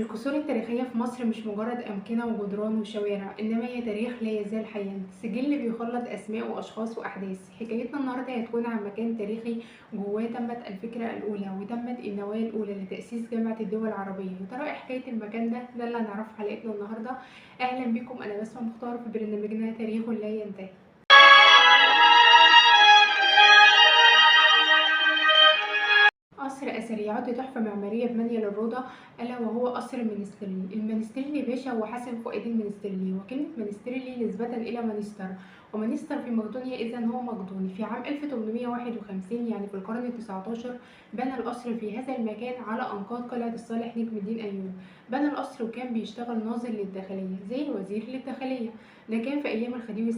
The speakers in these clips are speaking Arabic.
القصور التاريخية في مصر مش مجرد أمكنة وجدران وشوارع، إنما هي تاريخ لا يزال حيا، سجل بيخلد أسماء وأشخاص وأحداث. حكايتنا النهاردة هتكون عن مكان تاريخي جواه تمت الفكرة الأولى وتمت النواة الأولى لتأسيس جامعة الدول العربية. وترى إيه حكاية المكان ده اللي هنعرفه في حلقتنا النهاردة. أهلا بكم، أنا بسمة مختار في برنامجنا تاريخ لا ينتهي. قصر أثري يعد تحفة معمارية بمنيل الروضة، ألا وهو قصر المنستيرلي. المنستيرلي باشا هو حسن فؤاد المنستيرلي، وكلمة منستيرلي نسبة إلى مانستر، ومانستر في مقدونيا إذن هو مقدوني. في عام 1851 يعني في القرن ال19 بنى القصر في هذا المكان على أنقاض قلعة الصالح نجم الدين أيوب. بنى القصر وكان بيشتغل ناظر للداخلية زي وزير للداخلية. ده كان في أيام الخديوي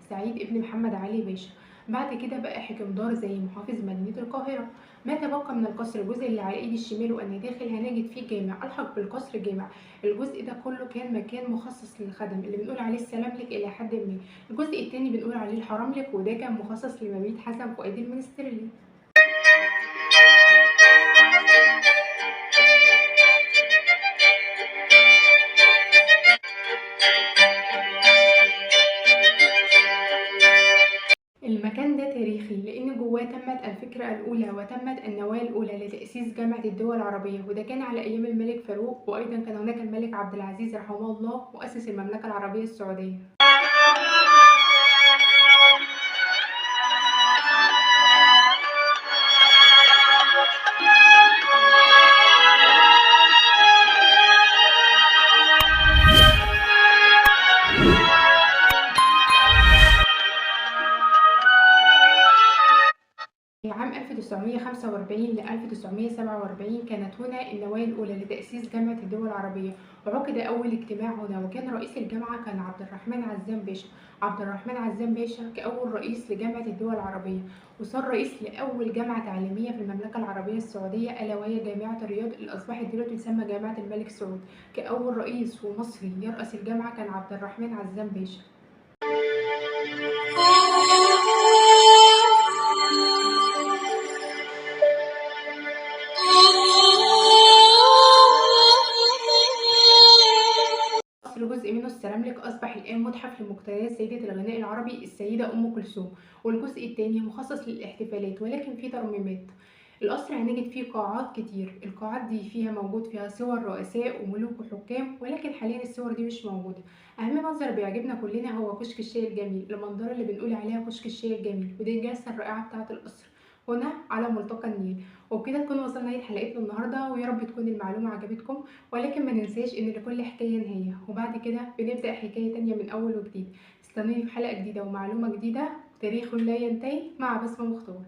سعيد ابن محمد علي باشا. بعد كده بقى حكمدار زي محافظ مدينة القاهرة. ما تبقى من القصر الجزء اللي على ايد الشمال وان داخل هنجد فيه جامع، الحق بالقصر جامع. الجزء ده كله كان مكان مخصص للخدم اللي بنقول عليه السلاملك الى حد ما. الجزء التاني بنقول عليه الحرملك، وده كان مخصص لمبيت حسن فؤاد المنسترلي. المكان ده تاريخي لأن جواه تمت الفكرة الأولى وتمت النواة الأولى لتأسيس جامعة الدول العربية، وده كان على أيام الملك فاروق، وأيضا كان هناك الملك عبد العزيز رحمه الله مؤسس المملكة العربية السعودية. في عام 1945 ل 1947 كانت هنا النواة الأولى لتأسيس جامعة الدول العربية، وعقد أول اجتماع هنا، وكان رئيس الجامعة كان عبد الرحمن عزام باشا. عبد الرحمن عزام باشا كأول رئيس لجامعة الدول العربية، وصار رئيس لأول جامعة تعليمية في المملكة العربية السعودية، ألا وهي جامعة الرياض اللي أصبحت دلوقتي تسمى جامعة الملك سعود. كأول رئيس ومصري يرأس الجامعة كان عبد الرحمن عزام باشا. جزء منه السيراميك أصبح الآن متحف لمقتنيات سيدة الغناء العربي السيدة أم كلثوم، والجزء الثاني مخصص للاحتفالات ولكن فيه ترميمات. القصر هنجد فيه قاعات كتير، القاعات دي موجود فيها صور رؤساء وملوك وحكام، ولكن حاليا الصور دي مش موجودة. أهم منظر بيعجبنا كلنا هو كشك الشاي الجميل، المنظرة اللي بنقول عليها كشك الشاي الجميل، ودي الجلسة الرائعة بتاعة القصر هنا على ملتقى النيل. وبكده نكون وصلنا لنهاية حلقتنا النهاردة، ويا رب تكون المعلومة عجبتكم. ولكن ما ننساش ان لكل حكاية نهاية، وبعد كده بنبدأ حكاية تانية من اول وجديد. استنوني في حلقة جديدة ومعلومة جديدة. تاريخ لا ينتهي مع بسمة مختار.